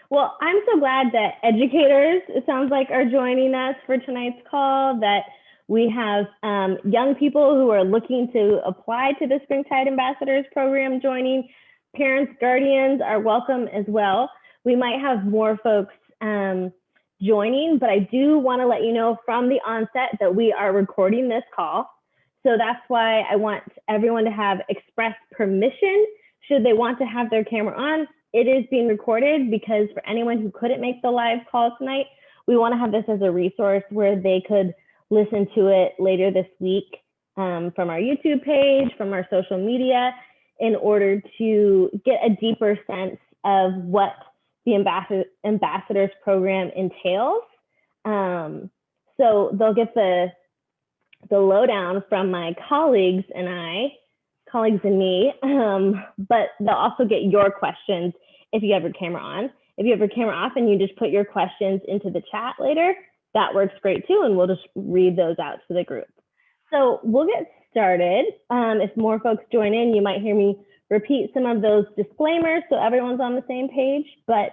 Well, I'm so glad that educators, it sounds like, are joining us for tonight's call, that we have young people who are looking to apply to the Springtide Ambassadors Program joining. Parents, guardians are welcome as well. We might have more folks joining, but I do want to let you know from the onset that we are recording this call. So that's why I want everyone to have express permission should they want to have their camera on. It is being recorded because for anyone who couldn't make the live call tonight, we want to have this as a resource where they could listen to it later this week from our YouTube page, from our social media, in order to get a deeper sense of what the Ambassadors Program entails. So they'll get the lowdown from my colleagues and me, but they'll also get your questions if you have your camera on. If you have your camera off and you just put your questions into the chat later, that works great too, and we'll just read those out to the group. So we'll get started. If more folks join in, you might hear me repeat some of those disclaimers so everyone's on the same page, but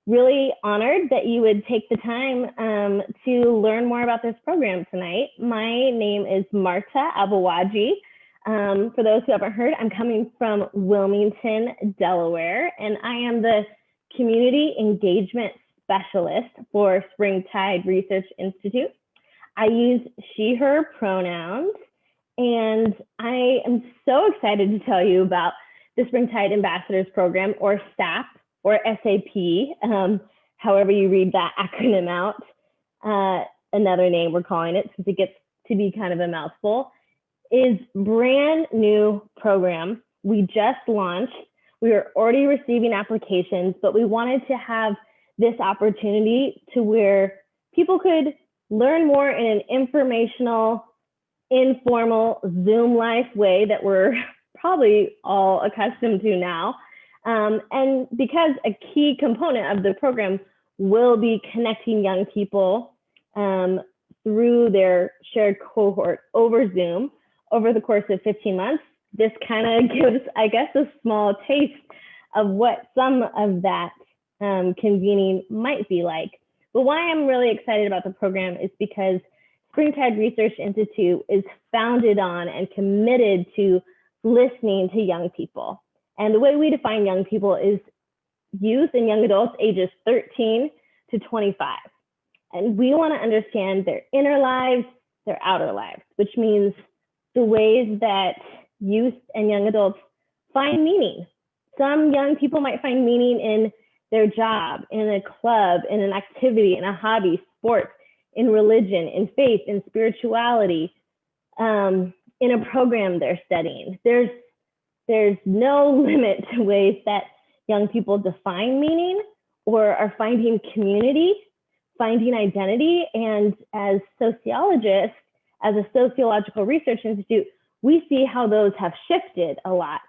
really honored that you would take the time to learn more about this program tonight. My name is Marta Abawaji. For those who haven't heard, I'm coming from Wilmington, Delaware, and I am the Community Engagement Specialist for Springtide Research Institute. I use she, her pronouns, and I am so excited to tell you about the Springtide Ambassadors Program, or SAP, or SAP, however you read that acronym out. Another name we're calling it, since it gets to be kind of a mouthful, is brand new program. We just launched. We are already receiving applications, but we wanted to have this opportunity to where people could learn more in an informational, informal, Zoom-like way that we're probably all accustomed to now. And because a key component of the program will be connecting young people through their shared cohort over Zoom over the course of 15 months, this kind of gives, I guess, a small taste of what some of that convening might be like. But why I'm really excited about the program is because Springtide Research Institute is founded on and committed to listening to young people. And the way we define young people is youth and young adults ages 13 to 25. And we want to understand their inner lives, their outer lives, which means the ways that youth and young adults find meaning. Some young people might find meaning in their job, in a club, in an activity, in a hobby, sports, in religion, in faith, in spirituality, in a program they're studying. There's no limit to ways that young people define meaning or are finding community, finding identity. And as sociologists, as a sociological research institute, we see how those have shifted a lot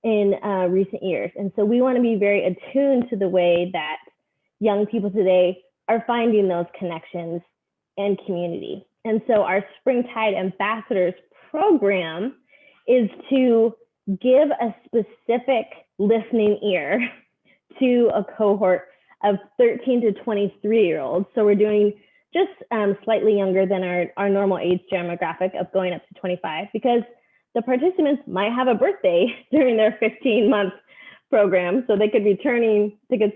in recent years. And so we want to be very attuned to the way that young people today are finding those connections and community. And so our Springtide Ambassadors Program is to give a specific listening ear to a cohort of 13 to 23-year-olds. So we're doing just slightly younger than our normal age demographic of going up to 25, because the participants might have a birthday during their 15-month program. So they could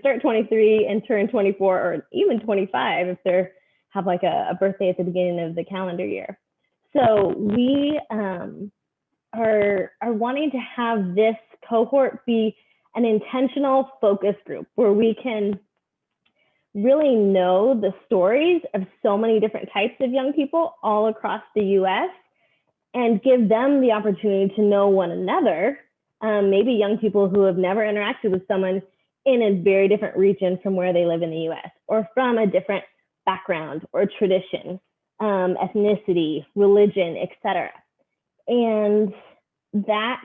start 23 and turn 24 or even 25 if they have like a birthday at the beginning of the calendar year. So we are wanting to have this cohort be an intentional focus group where we can really know the stories of so many different types of young people all across the US and give them the opportunity to know one another, maybe young people who have never interacted with someone in a very different region from where they live in the US, or from a different background or tradition, ethnicity, religion, etc. And that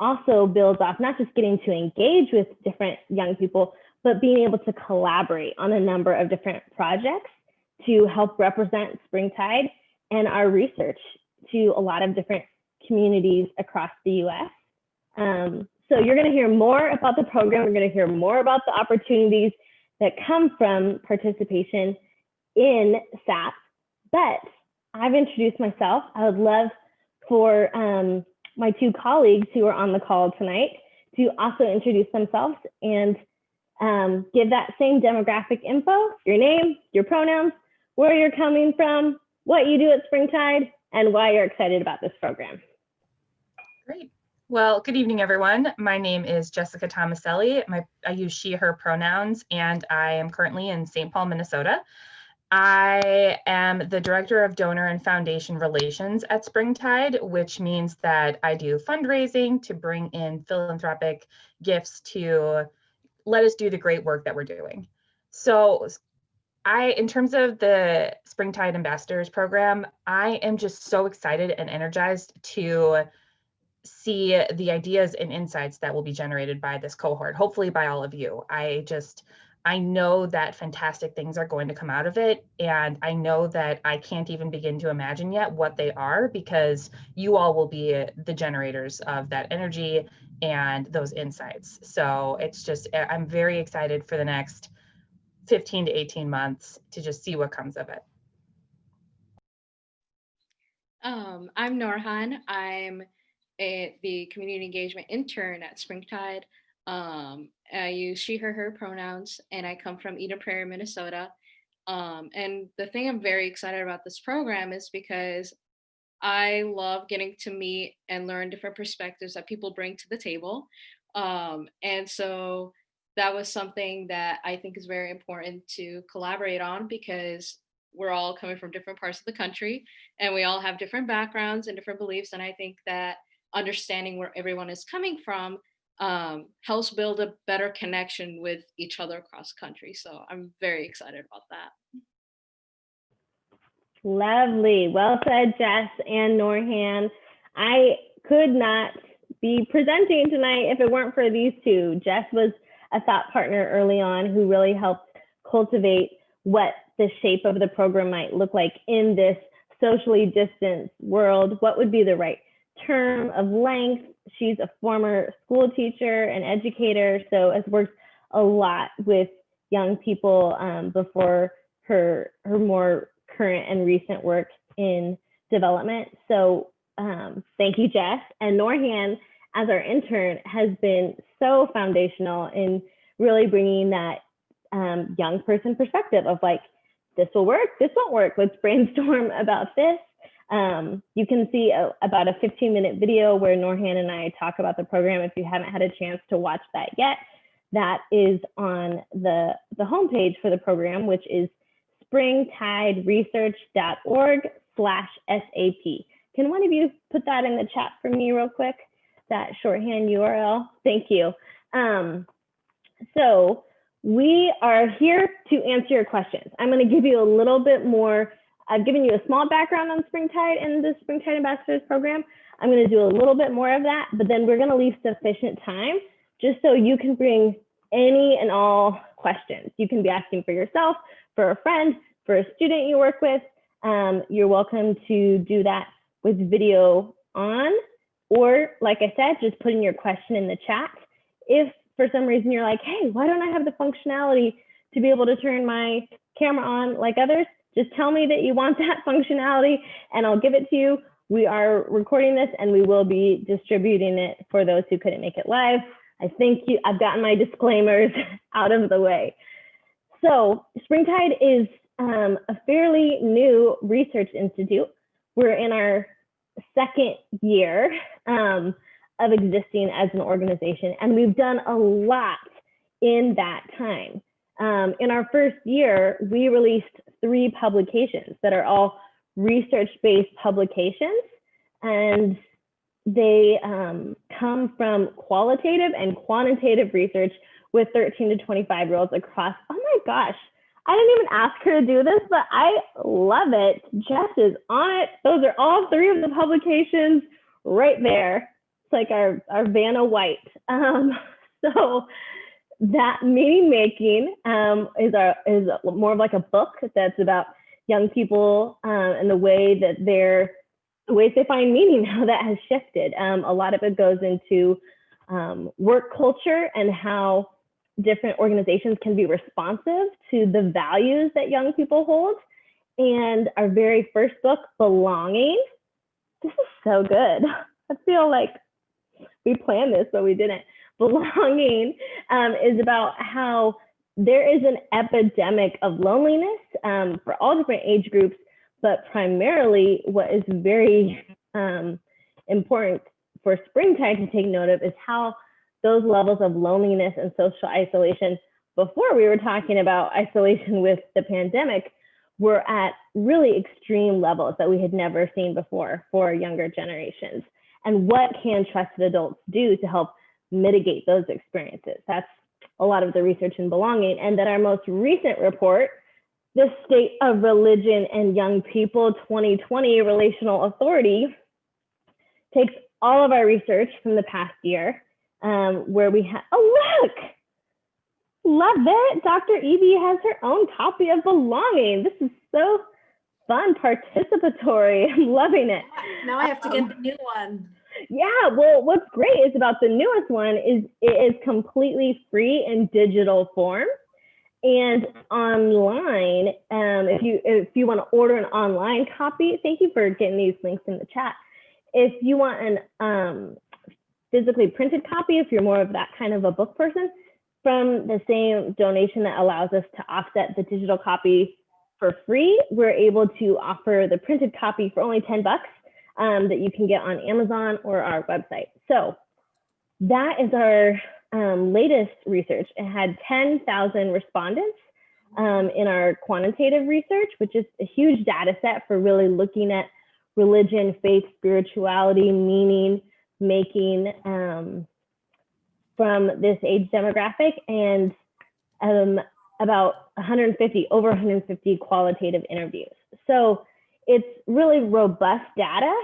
also builds off not just getting to engage with different young people, but being able to collaborate on a number of different projects to help represent Springtide and our research to a lot of different communities across the US. So you're going to hear more about the program. We're going to hear more about the opportunities that come from participation in SAP. But I've introduced myself. I would love for my two colleagues who are on the call tonight to also introduce themselves and give that same demographic info, your name, your pronouns, where you're coming from, what you do at Springtide, and why you're excited about this program. Great. Well, good evening, everyone. My name is Jessica Tomaselli. I use she, her pronouns, and I am currently in St. Paul, Minnesota. I am the Director of Donor and Foundation Relations at Springtide, which means that I do fundraising to bring in philanthropic gifts to let us do the great work that we're doing. So in terms of the Springtide Ambassadors Program, I am just so excited and energized to see the ideas and insights that will be generated by this cohort, hopefully by all of you. I know that fantastic things are going to come out of it, and I know that I can't even begin to imagine yet what they are, because you all will be the generators of that energy and those insights. So I'm very excited for the next 15 to 18 months to just see what comes of it. I'm Norhan. I'm the community engagement intern at Springtide. I use she, her pronouns, and I come from Eden Prairie, Minnesota. And the thing I'm very excited about this program is because I love getting to meet and learn different perspectives that people bring to the table. And so that was something that I think is very important to collaborate on, because we're all coming from different parts of the country and we all have different backgrounds and different beliefs. And I think that understanding where everyone is coming from helps build a better connection with each other across country. So I'm very excited about that. Lovely. Well said, Jess and Norhan. I could not be presenting tonight if it weren't for these two. Jess was a thought partner early on who really helped cultivate what the shape of the program might look like in this socially distanced world. What would be the right term of length? She's a former school teacher and educator, so has worked a lot with young people before her more current and recent work in development. So thank you, Jess. And Norhan, as our intern, has been so foundational in really bringing that young person perspective of like, this will work, this won't work, let's brainstorm about this. You can see about a 15-minute video where Norhan and I talk about the program. If you haven't had a chance to watch that yet, that is on the homepage for the program, which is springtideresearch.org/SAP. Can one of you put that in the chat for me real quick, that shorthand URL? Thank you. So we are here to answer your questions. I'm going to give you a little bit more. I've given you a small background on Springtide and the Springtide Ambassadors Program. I'm going to do a little bit more of that, but then we're going to leave sufficient time just so you can bring any and all questions. You can be asking for yourself, for a friend, for a student you work with. You're welcome to do that with video on, or like I said, just putting your question in the chat. If for some reason you're like, hey, why don't I have the functionality to be able to turn my camera on like others? Just tell me that you want that functionality and I'll give it to you. We are recording this and we will be distributing it for those who couldn't make it live. I think I've gotten my disclaimers out of the way. So Springtide is a fairly new research institute. We're in our second year of existing as an organization, and we've done a lot in that time. In our first year, we released 3 publications that are all research-based publications, and they come from qualitative and quantitative research with 13 to 25-year-olds across. Oh my gosh, I didn't even ask her to do this, but I love it. Jess is on it. Those are all 3 of the publications right there. It's like our Vanna White. So that meaning making is more of like a book that's about young people and the ways they find meaning, how that has shifted. A lot of it goes into work culture and how different organizations can be responsive to the values that young people hold. And our very first book, Belonging, this is so good. I feel like we planned this, but we didn't. Belonging is about how there is an epidemic of loneliness for all different age groups, but primarily what is very important for Springtide to take note of is how those levels of loneliness and social isolation, before we were talking about isolation with the pandemic, were at really extreme levels that we had never seen before for younger generations. And what can trusted adults do to help mitigate those experiences? That's a lot of the research in Belonging. And then our most recent report, The State of Religion and Young People 2020 Relational Authority, takes all of our research from the past year, where we have, oh, look, love it. Dr. Evie has her own copy of Belonging. This is so fun, participatory. I'm loving it. Now I have to get the new one. Yeah, well, what's great is about the newest one is it is completely free in digital form. And online, if you want to order an online copy, thank you for getting these links in the chat. If you want an physically printed copy, if you're more of that kind of a book person, from the same donation that allows us to offset the digital copy for free, we're able to offer the printed copy for only 10 bucks that you can get on Amazon or our website. So that is our latest research. It had 10,000 respondents in our quantitative research, which is a huge data set for really looking at religion, faith, spirituality, meaning making from this age demographic, and about over 150 qualitative interviews. So it's really robust data,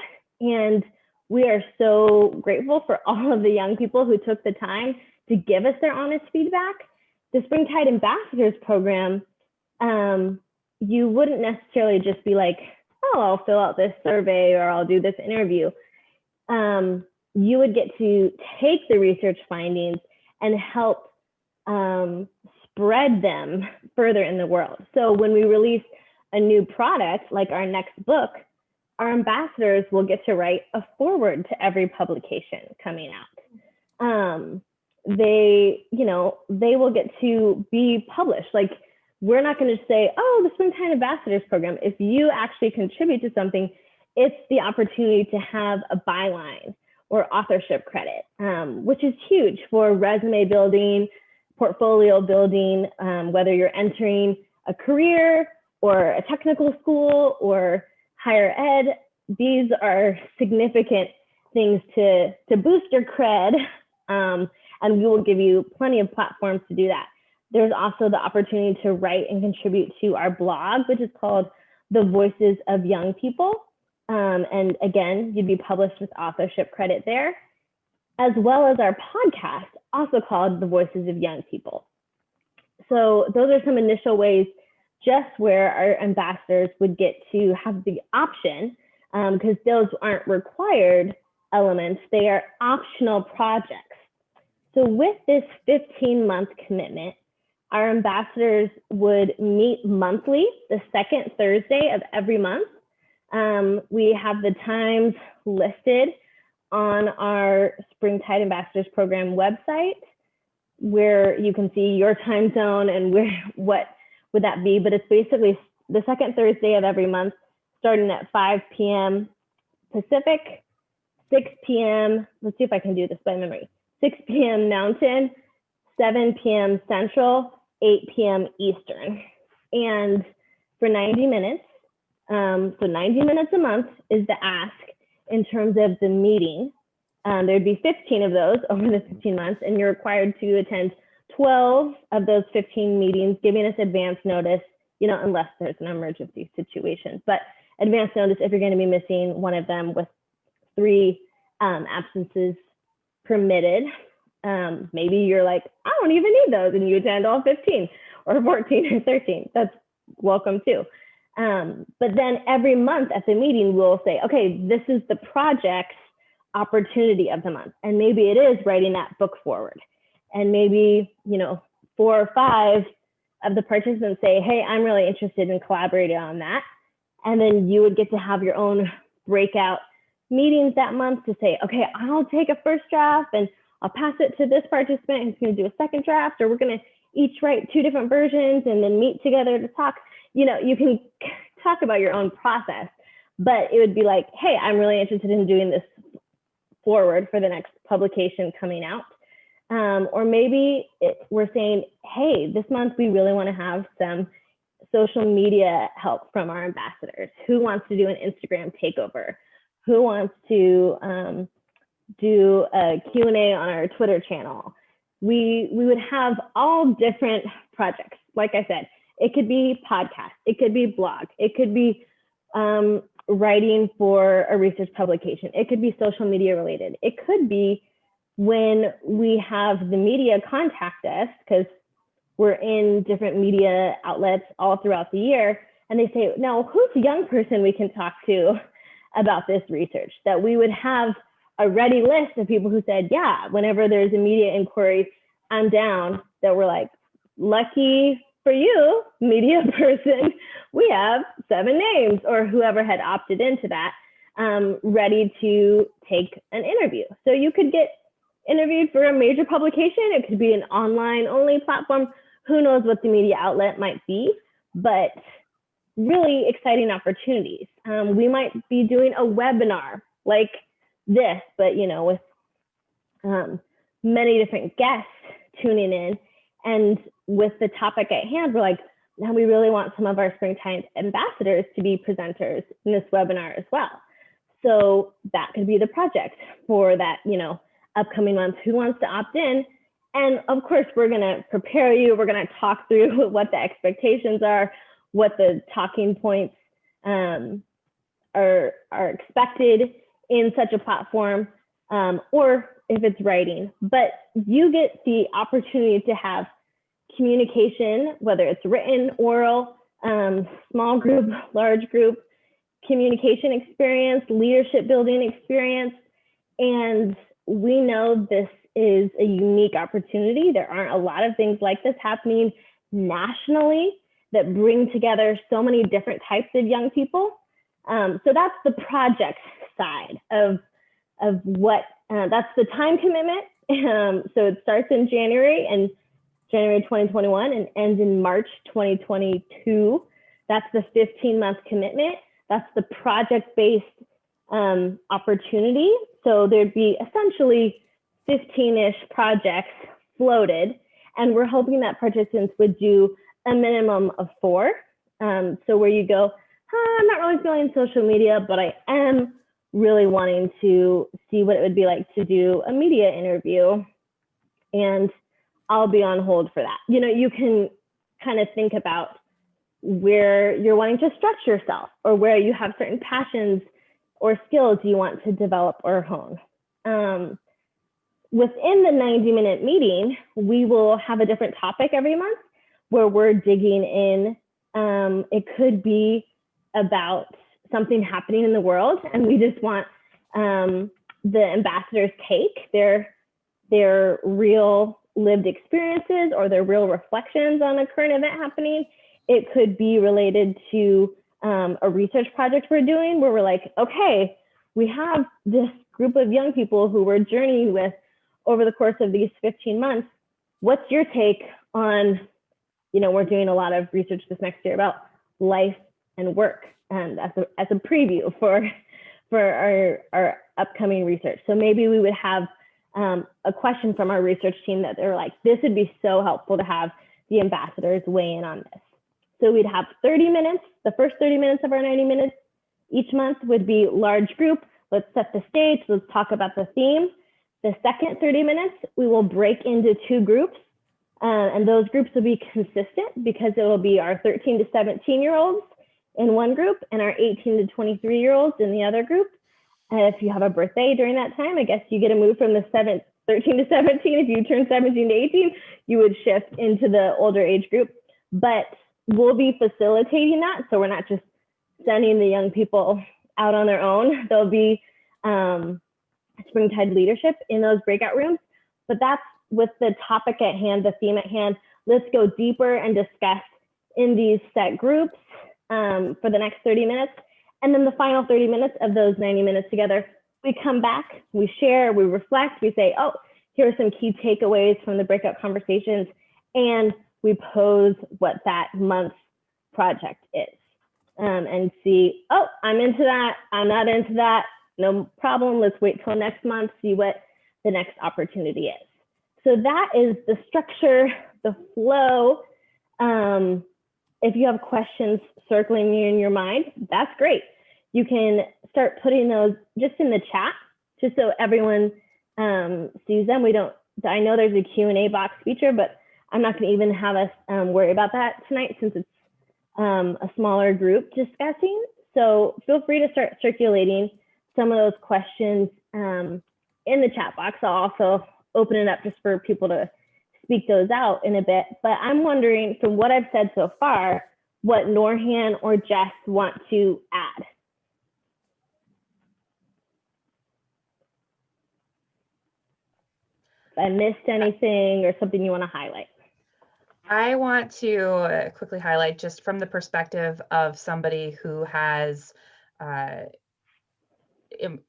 and we are so grateful for all of the young people who took the time to give us their honest feedback. The Springtide Ambassadors Program, you wouldn't necessarily just be like, oh, I'll fill out this survey or I'll do this interview. You would get to take the research findings and help spread them further in the world. So when we release a new product, like our next book, our ambassadors will get to write a foreword to every publication coming out. They will get to be published. Like, we're not going to say, oh, the Springtide Ambassadors Program. If you actually contribute to something, it's the opportunity to have a byline or authorship credit, which is huge for resume building, portfolio building, whether you're entering a career or a technical school or higher ed. These are significant things to boost your cred, and we will give you plenty of platforms to do that. There's also the opportunity to write and contribute to our blog, which is called The Voices of Young People. And again, you'd be published with authorship credit there, as well as our podcast, also called The Voices of Young People. So those are some initial ways just where our ambassadors would get to have the option, because those aren't required elements, they are optional projects. So with this 15-month commitment, our ambassadors would meet monthly, the second Thursday of every month. We have the times listed on our Springtide Ambassadors Program website, where you can see your time zone and what would that be. But it's basically the second Thursday of every month, starting at 5 p.m. Pacific, 6 p.m. Let's see if I can do this by memory. 6 p.m. Mountain, 7 p.m. Central, 8 p.m. Eastern. And for 90 minutes, so 90 minutes a month is the ask in terms of the meeting. There'd be 15 of those over the 15 months, and you're required to attend 12 of those 15 meetings, giving us advance notice, unless there's an emergency situation. But advance notice if you're going to be missing one of them, with 3 absences permitted. Maybe you're like, I don't even need those, and you attend all 15 or 14 or 13. That's welcome too. But then every month at the meeting, we'll say, okay, this is the projects opportunity of the month. And maybe it is writing that book forward. And maybe, 4 or 5 of the participants say, hey, I'm really interested in collaborating on that. And then you would get to have your own breakout meetings that month to say, okay, I'll take a first draft and I'll pass it to this participant who's going to do a second draft, or we're going to each write 2 different versions and then meet together to talk. You can talk about your own process, but it would be like, hey, I'm really interested in doing this forward for the next publication coming out. Or maybe we're saying, hey, this month we really want to have some social media help from our ambassadors. Who wants to do an Instagram takeover? Who wants to do a Q&A on our Twitter channel? We would have all different projects. Like I said, it could be podcast, it could be blog, it could be writing for a research publication, it could be social media related, it could be when we have the media contact us, because we're in different media outlets all throughout the year, and they say, now who's a young person we can talk to about this research? That we would have a ready list of people who said, yeah, whenever there's a media inquiry, I'm down. That we're like, lucky for you, media person, we have 7 names, or whoever had opted into that, ready to take an interview. So you could get interviewed for a major publication. It could be an online only platform. Who knows what the media outlet might be, but really exciting opportunities. We might be doing a webinar like this, but with many different guests tuning in. And with the topic at hand, we're like, now we really want some of our Springtide ambassadors to be presenters in this webinar as well. So that could be the project for that, upcoming month. Who wants to opt in? And of course, we're going to prepare you. We're going to talk through what the expectations are, what the talking points are expected in such a platform, or if it's writing. But you get the opportunity to have communication, whether it's written, oral, small group, large group, communication experience, leadership building experience. And we know this is a unique opportunity. There aren't a lot of things like this happening nationally that bring together so many different types of young people. So that's the project side of what, that's the time commitment. So it starts in January 2021 and ends in March 2022. That's the 15-month commitment. That's the project-based opportunity. So there'd be essentially 15-ish projects floated, and we're hoping that participants would do a minimum of 4. So where you go, I'm not really feeling social media, but I am really wanting to see what it would be like to do a media interview, and I'll be on hold for that. You can kind of think about where you're wanting to stretch yourself, or where you have certain passions or skills you want to develop or hone. Within the 90-minute meeting, we will have a different topic every month where we're digging in. It could be about something happening in the world, and we just want the ambassadors take their real lived experiences or their real reflections on a current event happening. It could be related to a research project we're doing where we're like, okay, we have this group of young people who we're journeying with over the course of these 15 months. What's your take on, we're doing a lot of research this next year about life and work, and as a preview for our upcoming research. So maybe we would have a question from our research team that they're like, this would be so helpful to have the ambassadors weigh in on this. So we'd have 30 minutes. The first 30 minutes of our 90 minutes each month would be large group. Let's set the stage. Let's talk about the theme. The second 30 minutes, we will break into 2 groups. And those groups will be consistent because it will be our 13 to 17-year-olds in one group and our 18 to 23-year-olds in the other group. If you have a birthday during that time, I guess you get a move from the 13 to 17. If you turn 17 to 18, you would shift into the older age group. But we'll be facilitating that. So we're not just sending the young people out on their own. There'll be Springtide leadership in those breakout rooms. But that's with the topic at hand, the theme at hand. Let's go deeper and discuss in these set groups for the next 30 minutes. And then the final 30 minutes of those 90 minutes together, we come back, we share, we reflect, we say, oh, here are some key takeaways from the breakout conversations, and we pose what that month's project is. And see, oh, I'm into that, I'm not into that, no problem, let's wait till next month, see what the next opportunity is. So that is the structure, the flow. If you have questions circling in your mind, that's great. You can start putting those just in the chat, just so everyone sees them. I know there's a Q&A box feature, but I'm not gonna even have us worry about that tonight since it's a smaller group discussing. So feel free to start circulating some of those questions in the chat box. I'll also open it up just for people to speak those out in a bit. But I'm wondering, from what I've said so far, what Norhan or Jess want to add. If I missed anything or something you want to highlight. I want to quickly highlight, just from the perspective of somebody who has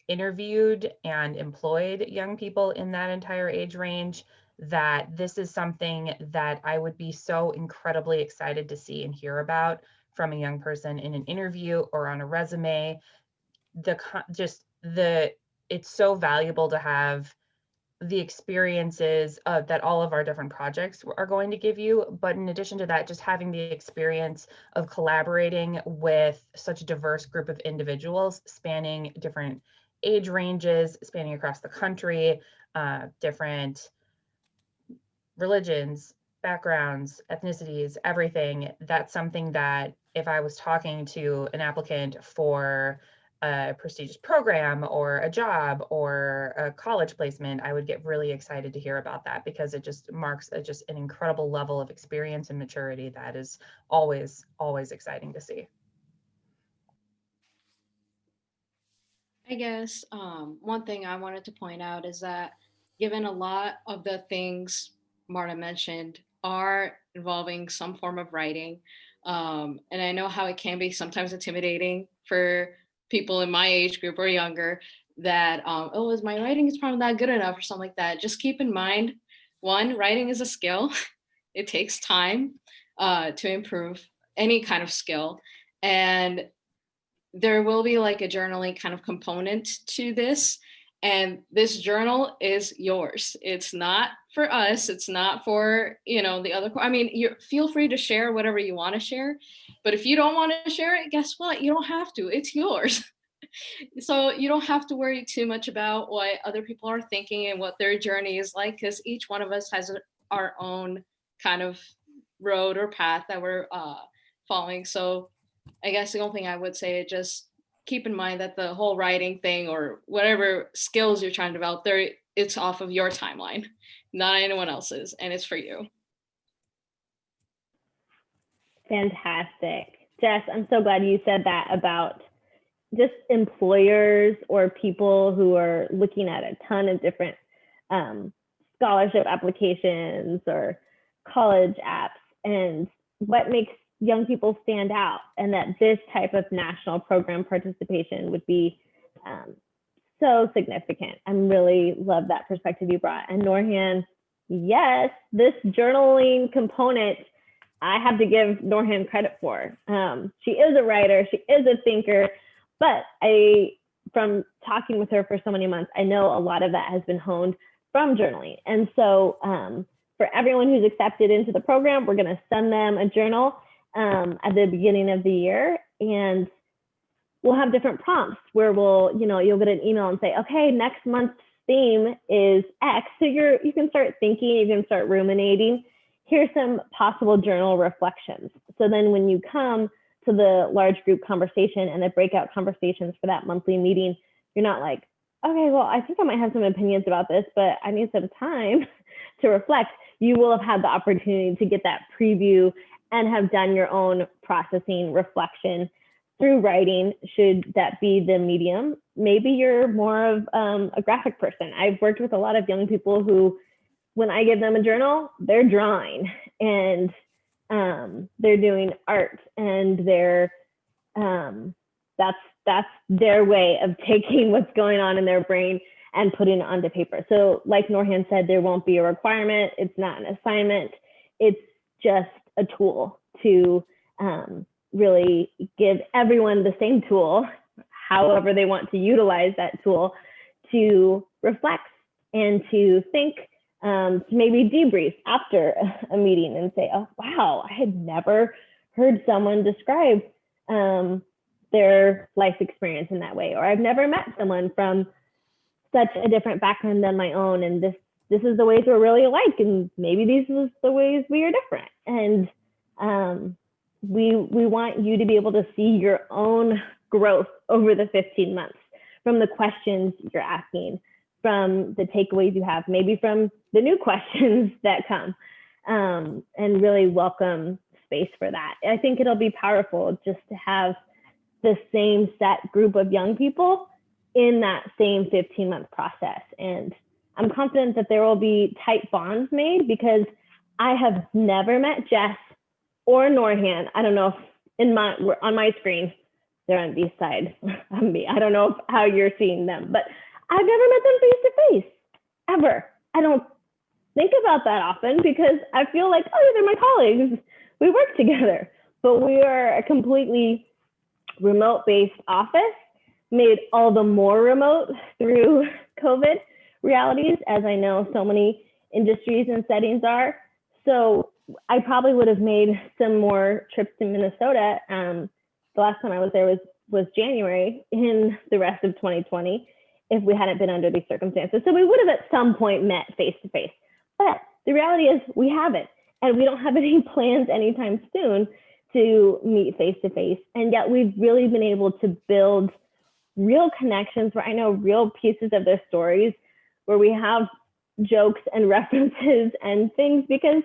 interviewed and employed young people in that entire age range, that this is something that I would be so incredibly excited to see and hear about from a young person in an interview or on a resume. It's so valuable to have the experiences that all of our different projects are going to give you. But in addition to that, just having the experience of collaborating with such a diverse group of individuals spanning different age ranges, spanning across the country, different religions, backgrounds, ethnicities, everything. That's something that if I was talking to an applicant for a prestigious program or a job or a college placement, I would get really excited to hear about that, because it just marks just an incredible level of experience and maturity that is always, always exciting to see. I guess one thing I wanted to point out is that given a lot of the things Marta mentioned are involving some form of writing, and I know how it can be sometimes intimidating for people in my age group or younger, that, oh, is my writing is probably not good enough or something like that. Just keep in mind, one, writing is a skill. It takes time to improve any kind of skill. And there will be like a journaling kind of component to this. And this journal is yours. It's not for us. It's not for, the other. I mean, you feel free to share whatever you want to share. But if you don't want to share it, guess what? You don't have to. It's yours. So you don't have to worry too much about what other people are thinking and what their journey is like, because each one of us has our own kind of road or path that we're following. So I guess the only thing I would say is just keep in mind that the whole writing thing or whatever skills you're trying to develop there, it's off of your timeline, not anyone else's, and it's for you. Fantastic. Jess, I'm so glad you said that about just employers or people who are looking at a ton of different scholarship applications or college apps, and what makes young people stand out, and that this type of national program participation would be so significant. I really love that perspective you brought. And Norhan, yes, this journaling component, I have to give Norhan credit for. She is a writer, she is a thinker, but from talking with her for so many months, I know a lot of that has been honed from journaling. And so for everyone who's accepted into the program, we're gonna send them a journal at the beginning of the year, and we'll have different prompts where you'll get an email and say, okay, next month's theme is X. So you can start thinking, you can start ruminating. Here's some possible journal reflections. So then when you come to the large group conversation and the breakout conversations for that monthly meeting, you're not like, okay, well, I think I might have some opinions about this, but I need some time to reflect. You will have had the opportunity to get that preview and have done your own processing reflection through writing, should that be the medium. Maybe you're more of a graphic person. I've worked with a lot of young people who, when I give them a journal, they're drawing and they're doing art, and that's their way of taking what's going on in their brain and putting it onto paper. So like Norhan said, there won't be a requirement. It's not an assignment. It's just a tool to really give everyone the same tool, however they want to utilize that tool, to reflect and to think, to maybe debrief after a meeting and say, oh, wow, I had never heard someone describe their life experience in that way, or I've never met someone from such a different background than my own, and this is the ways we're really alike, and maybe these are the ways we are different. And we want you to be able to see your own growth over the 15 months from the questions you're asking, from the takeaways you have, maybe from the new questions that come, and really welcome space for that. I think it'll be powerful just to have the same set group of young people in that same 15-month process. And I'm confident that there will be tight bonds made, because I have never met Jess or Norhan. I don't know if on my screen, they're on this side of me. I don't know how you're seeing them, but I've never met them face to face, ever. I don't think about that often, because I feel like, oh, they're my colleagues. We work together, but we are a completely remote-based office, made all the more remote through COVID realities, as I know so many industries and settings are. So I probably would have made some more trips to Minnesota. The last time I was there was January in the rest of 2020, if we hadn't been under these circumstances. So we would have at some point met face to face. But the reality is we haven't, and we don't have any plans anytime soon to meet face to face. And yet we've really been able to build real connections where I know real pieces of their stories, where we have jokes and references and things, because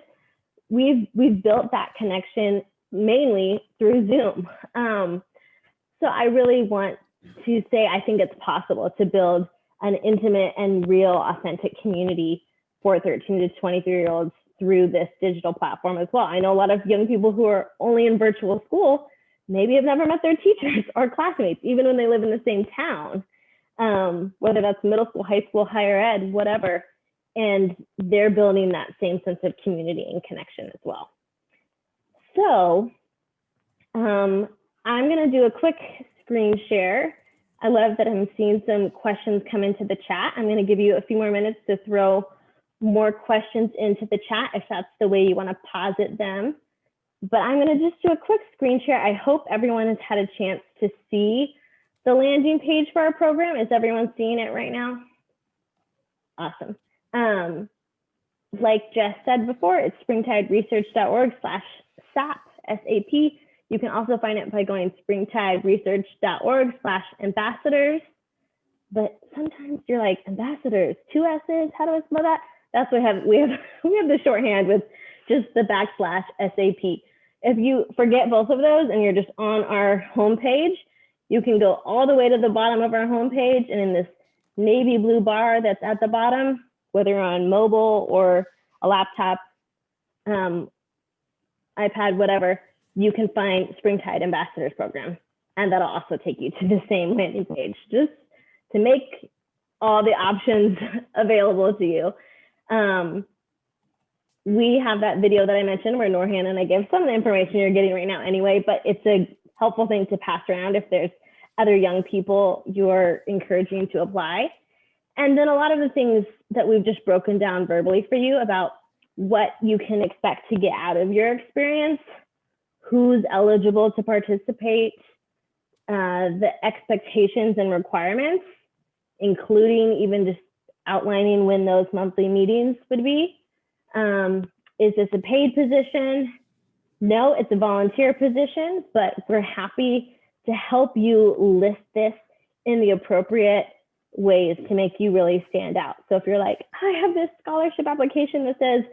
we've built that connection mainly through Zoom. So I really want to say, I think it's possible to build an intimate and real authentic community for 13 to 23-year-olds through this digital platform as well. I know a lot of young people who are only in virtual school maybe have never met their teachers or classmates, even when they live in the same town, whether that's middle school, high school, higher ed, whatever. And they're building that same sense of community and connection as well. So I'm gonna do a quick screen share. I love that I'm seeing some questions come into the chat. I'm gonna give you a few more minutes to throw more questions into the chat if that's the way you want to posit them. But I'm going to just do a quick screen share. I hope everyone has had a chance to see the landing page for our program. Is everyone seeing it right now? Awesome. Like Jess said before, it's springtideresearch.org/SAP, S-A-P. You can also find it by going springtideresearch.org/ambassadors. But sometimes you're like, ambassadors, 2 S's, how do I spell that? That's what we have the shorthand with just the /SAP. If you forget both of those and you're just on our homepage, you can go all the way to the bottom of our homepage, and in this navy blue bar that's at the bottom, whether you're on mobile or a laptop, iPad, whatever, you can find Springtide Ambassadors Program. And that'll also take you to the same landing page, just to make all the options available to you. We have that video that I mentioned where Norhan and I give some of the information you're getting right now anyway, but it's a helpful thing to pass around if there's other young people you're encouraging to apply. And then a lot of the things that we've just broken down verbally for you about what you can expect to get out of your experience, who's eligible to participate, the expectations and requirements, including even just outlining when those monthly meetings would be. Is this a paid position? No, it's a volunteer position, but we're happy to help you list this in the appropriate ways to make you really stand out. So if you're like, I have this scholarship application that says,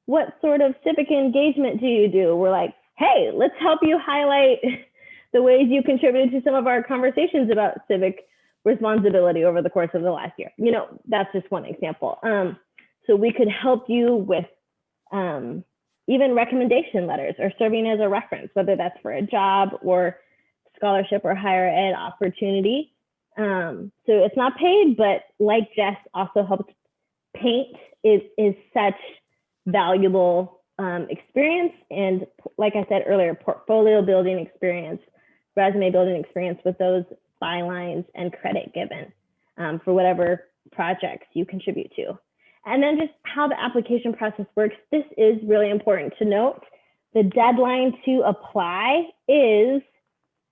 what sort of civic engagement do you do? We're like, hey, let's help you highlight the ways you contributed to some of our conversations about civic responsibility over the course of the last year. You know, that's just one example. So we could help you with even recommendation letters or serving as a reference, whether that's for a job or scholarship or higher ed opportunity. So it's not paid, but like Jess also helped paint is such valuable experience. And like I said earlier, portfolio building experience, resume building experience with those bylines and credit given for whatever projects you contribute to. And then just how the application process works. This is really important to note. The deadline to apply is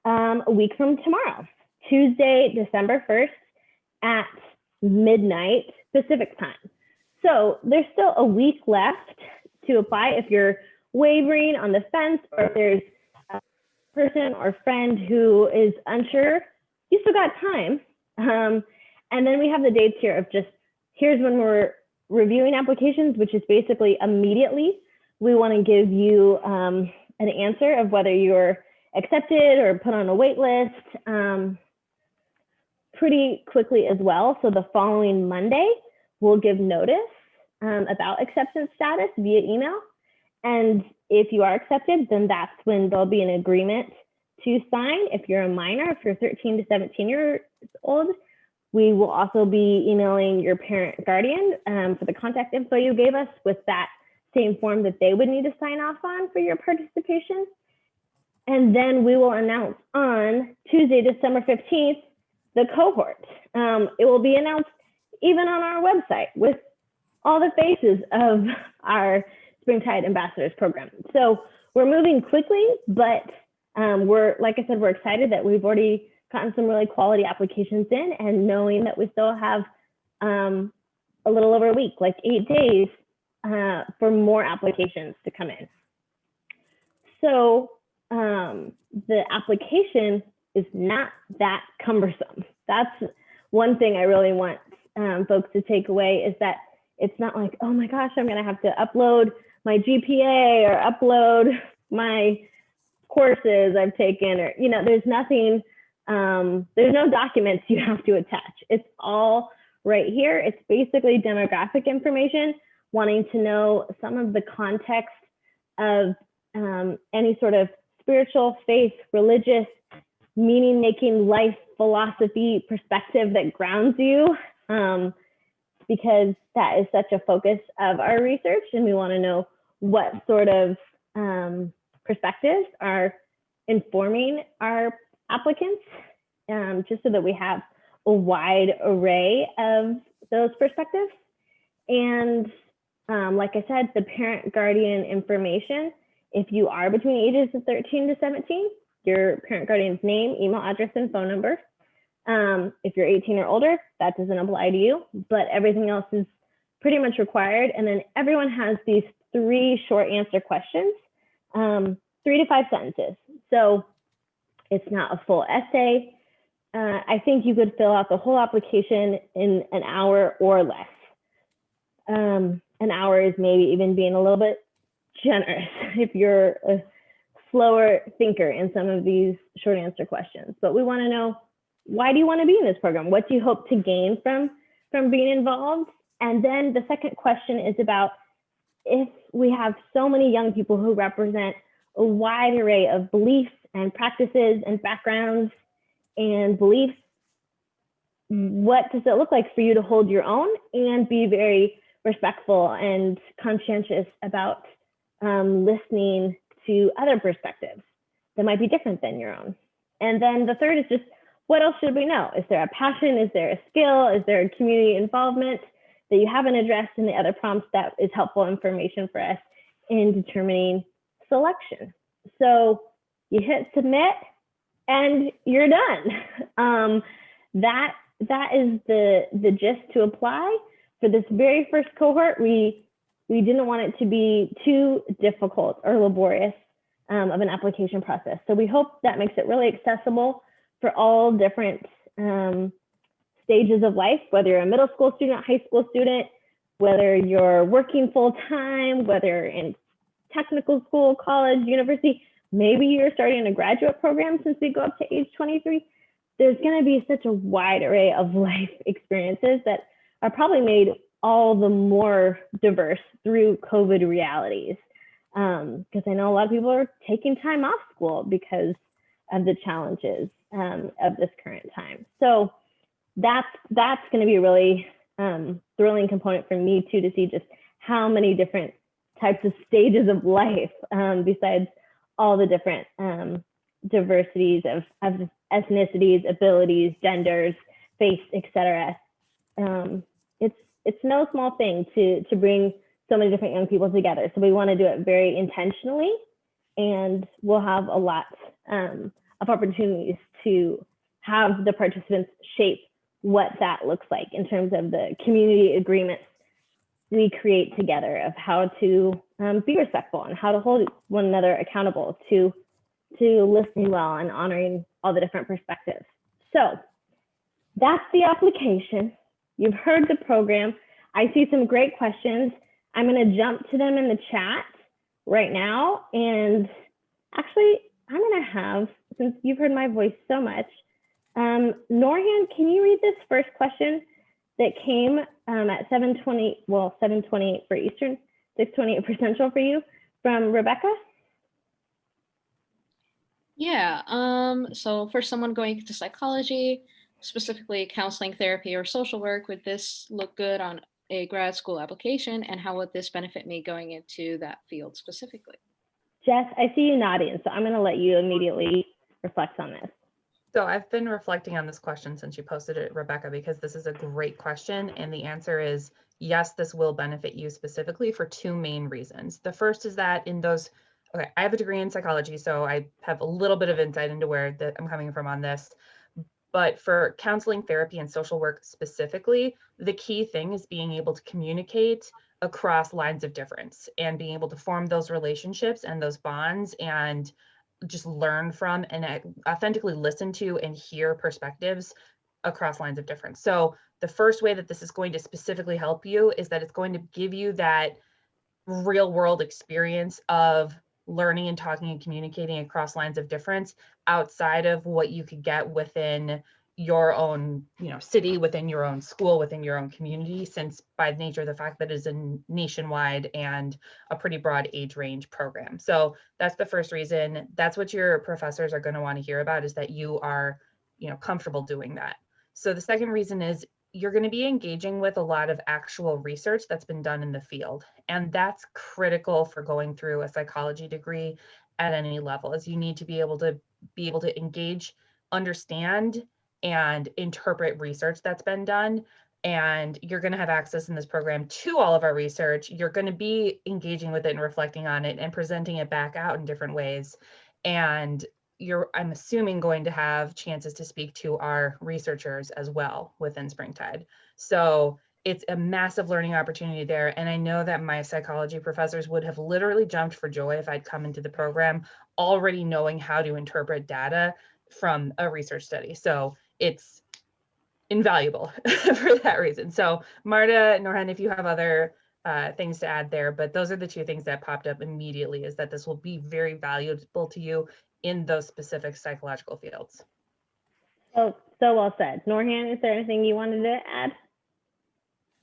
a week from tomorrow, Tuesday, December 1st at midnight Pacific time. So there's still a week left to apply. If you're wavering on the fence, or if there's a person or friend who is unsure, you still got time. And then we have the dates here of just, here's when we're reviewing applications, which is basically immediately. We want to give you an answer of whether you're accepted or put on a wait list pretty quickly as well. So the following Monday, we'll give notice about acceptance status via email. And if you are accepted, then that's when there'll be an agreement to sign. If you're a minor, if you're 13 to 17 years old, we will also be emailing your parent guardian for the contact info you gave us with that same form that they would need to sign off on for your participation. And then we will announce on Tuesday, December 15th, the cohort. It will be announced even on our website with all the faces of our Springtide Ambassadors Program. So we're moving quickly, but like I said, we're excited that we've already gotten some really quality applications in, and knowing that we still have a little over a week, like 8 days for more applications to come in. So the application is not that cumbersome. That's one thing I really want folks to take away, is that it's not like, oh my gosh, I'm gonna have to upload my GPA or upload my courses I've taken, or, you know, there's nothing, there's no documents you have to attach. It's all right here. It's basically demographic information, wanting to know some of the context of any sort of spiritual, faith, religious, meaning-making life philosophy perspective that grounds you, because that is such a focus of our research, and we want to know what sort of perspectives are informing our applicants, just so that we have a wide array of those perspectives. And like I said, the parent guardian information, if you are between ages of 13 to 17, your parent guardian's name, email address, and phone number. If you're 18 or older, that doesn't apply to you, but everything else is pretty much required. And then everyone has these 3 short answer questions, 3 to 5 sentences. So it's not a full essay. I think you could fill out the whole application in an hour or less. An hour is maybe even being a little bit generous if you're a slower thinker in some of these short answer questions. But we want to know, why do you want to be in this program? What do you hope to gain from being involved? And then the second question is about, if we have so many young people who represent a wide array of beliefs and practices and backgrounds and beliefs, what does it look like for you to hold your own and be very respectful and conscientious about listening to other perspectives that might be different than your own? And then the third is just, what else should we know? Is there a passion? Is there a skill? Is there a community involvement that you haven't addressed in the other prompts that is helpful information for us in determining selection? So you hit submit and you're done. That is the gist to apply. For this very first cohort, we didn't want it to be too difficult or laborious of an application process. So we hope that makes it really accessible for all different stages of life, whether you're a middle school student, high school student, whether you're working full time, whether in technical school, college, university, maybe you're starting a graduate program since we go up to age 23. There's going to be such a wide array of life experiences that are probably made all the more diverse through COVID realities. Because I know a lot of people are taking time off school because of the challenges of this current time. So that's going to be a really thrilling component for me too, to see just how many different types of stages of life, besides all the different diversities of ethnicities, abilities, genders, faiths, etc. It's no small thing to bring so many different young people together. So we want to do it very intentionally, and we'll have a lot of opportunities to have the participants shape what that looks like in terms of the community agreements we create together of how to be respectful and how to hold one another accountable to listening well and honoring all the different perspectives. So that's the application. You've heard the program. I see some great questions. I'm going to jump to them in the chat right now. And actually, I'm going to have, since you've heard my voice so much, Norhan, can you read this first question that came at 7:20, well, 7:28 for Eastern, 6:28 for Central for you, from Rebecca? Yeah, so for someone going into psychology, specifically counseling, therapy, or social work, would this look good on a grad school application, and how would this benefit me going into that field specifically? Jess, I see you nodding, so I'm going to let you immediately reflect on this. So I've been reflecting on this question since you posted it, Rebecca, because this is a great question. And the answer is yes, this will benefit you specifically for two main reasons. The first is that in those, okay, I have a degree in psychology, so I have a little bit of insight into where I'm coming from on this. But for counseling, therapy, and social work specifically, the key thing is being able to communicate across lines of difference and being able to form those relationships and those bonds and just learn from and authentically listen to and hear perspectives across lines of difference. So the first way that this is going to specifically help you is that it's going to give you that real world experience of learning and talking and communicating across lines of difference outside of what you could get within your own, city, within your own school, within your own community, since by nature of the fact that it's a nationwide and a pretty broad age range program. So that's the first reason. That's what your professors are going to want to hear about, is that you are, comfortable doing that. So the second reason is you're going to be engaging with a lot of actual research that's been done in the field. And that's critical for going through a psychology degree at any level, is you need to be able to engage, understand, and interpret research that's been done. And you're going to have access in this program to all of our research. You're going to be engaging with it and reflecting on it and presenting it back out in different ways. And I'm assuming, going to have chances to speak to our researchers as well within Springtide. So it's a massive learning opportunity there. And I know that my psychology professors would have literally jumped for joy if I'd come into the program already knowing how to interpret data from a research study. So it's invaluable for that reason. So Marta, Norhan, if you have other things to add there, but those are the two things that popped up immediately, is that this will be very valuable to you in those specific psychological fields. So well said. Norhan, is there anything you wanted to add?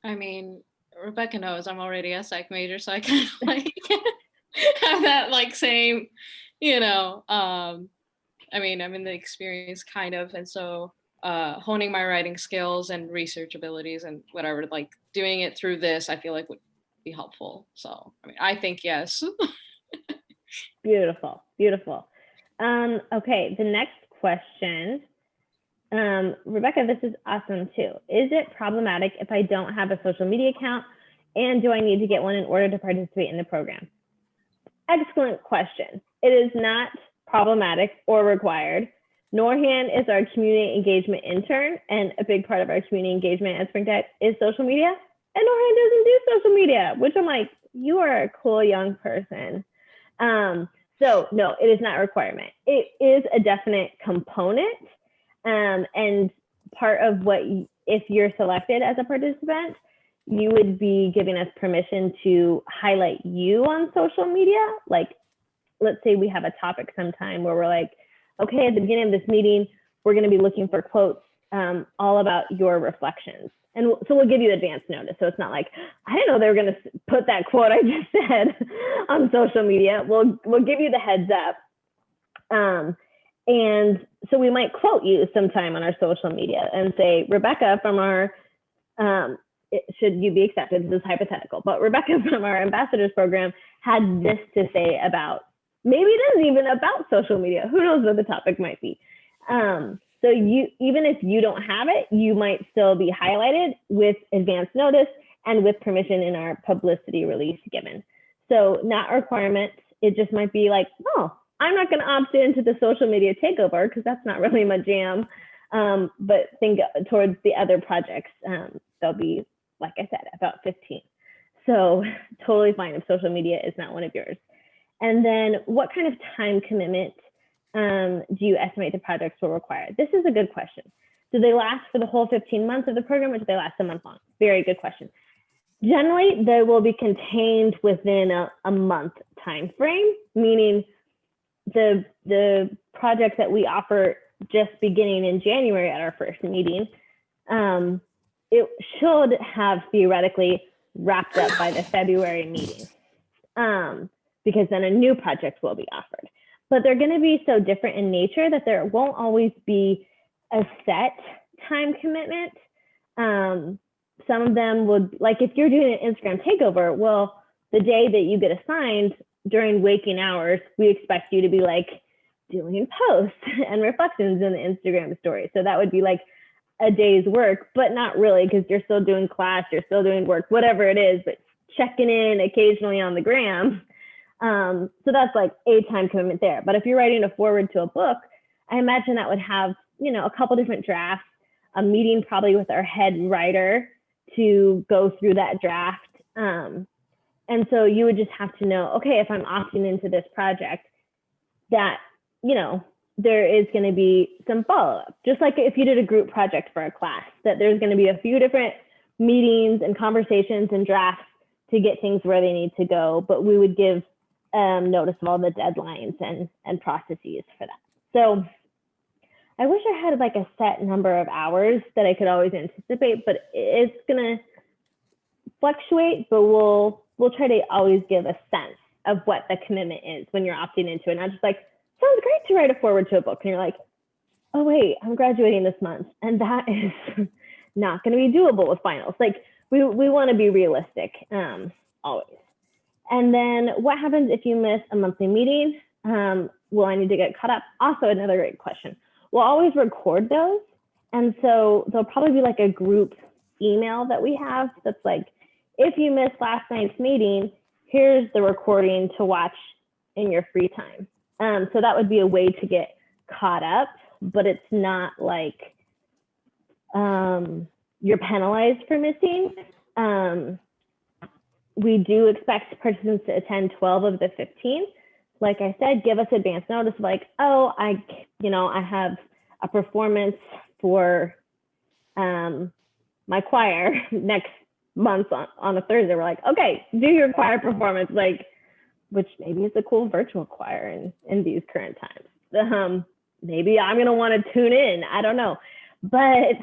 I mean, Rebecca knows I'm already a psych major, so I kind of like have that like same, I mean, I'm in the experience kind of, and so honing my writing skills and research abilities and whatever, like doing it through this, I feel like would be helpful. So, I mean, I think yes. Beautiful, beautiful. Okay, the next question. Rebecca, this is awesome too. Is it problematic if I don't have a social media account, and do I need to get one in order to participate in the program? Excellent question. It is not problematic or required. Norhan is our community engagement intern, and a big part of our community engagement at Springtide is social media. And Norhan doesn't do social media, which I'm like, you are a cool young person. So no, it is not a requirement. It is a definite component, and part of what, if you're selected as a participant, you would be giving us permission to highlight you on social media, like let's say we have a topic sometime where we're like, okay, at the beginning of this meeting, we're going to be looking for quotes all about your reflections. And so we'll give you advance notice. So it's not like, I didn't know they were going to put that quote I just said on social media. We'll give you the heads up. And so we might quote you sometime on our social media and say, Rebecca from our, should you be accepted, this is hypothetical, but Rebecca from our ambassadors program had this to say about, maybe it isn't even about social media. Who knows what the topic might be. So even if you don't have it, you might still be highlighted with advance notice and with permission in our publicity release given. So not a requirement. It just might be like, oh, I'm not going to opt into the social media takeover because that's not really my jam. But think towards the other projects. There'll be, like I said, about 15. So totally fine if social media is not one of yours. And then what kind of time commitment do you estimate the projects will require? This is a good question. Do they last for the whole 15 months of the program, or do they last a month long? Very good question. Generally, they will be contained within a month time frame, meaning the projects that we offer just beginning in January at our first meeting, it should have theoretically wrapped up by the February meeting, because then a new project will be offered. But they're going to be so different in nature that there won't always be a set time commitment. Some of them would, like if you're doing an Instagram takeover, well, the day that you get assigned during waking hours, we expect you to be like doing posts and reflections in the Instagram story. So that would be like a day's work, but not really, because you're still doing class, you're still doing work, whatever it is, but checking in occasionally on the gram. So that's like a time commitment there. But if you're writing a foreword to a book, I imagine that would have, you know, a couple different drafts, a meeting probably with our head writer to go through that draft. And so you would just have to know, okay, if I'm opting into this project, that, you know, there is going to be some follow-up. Just like if you did a group project for a class, that there's going to be a few different meetings and conversations and drafts to get things where they need to go. But we would give notice of all the deadlines and processes for that. So I wish I had like a set number of hours that I could always anticipate, but it's going to fluctuate, but we'll try to always give a sense of what the commitment is when you're opting into it. Not just like, sounds great to write a foreword to a book. And you're like, oh wait, I'm graduating this month. And that is not going to be doable with finals. Like we want to be realistic always. And then what happens if you miss a monthly meeting? Will I need to get caught up? Also another great question. We'll always record those. And so there'll probably be like a group email that we have that's like, if you missed last night's meeting, here's the recording to watch in your free time. So that would be a way to get caught up, but it's not like you're penalized for missing. We do expect participants to attend 12 of the 15. Like I said, give us advance notice like, oh, I have a performance for my choir next month on a Thursday. We're like, okay, do your choir performance, like, which maybe is a cool virtual choir in these current times. Maybe I'm gonna want to tune in, I don't know. But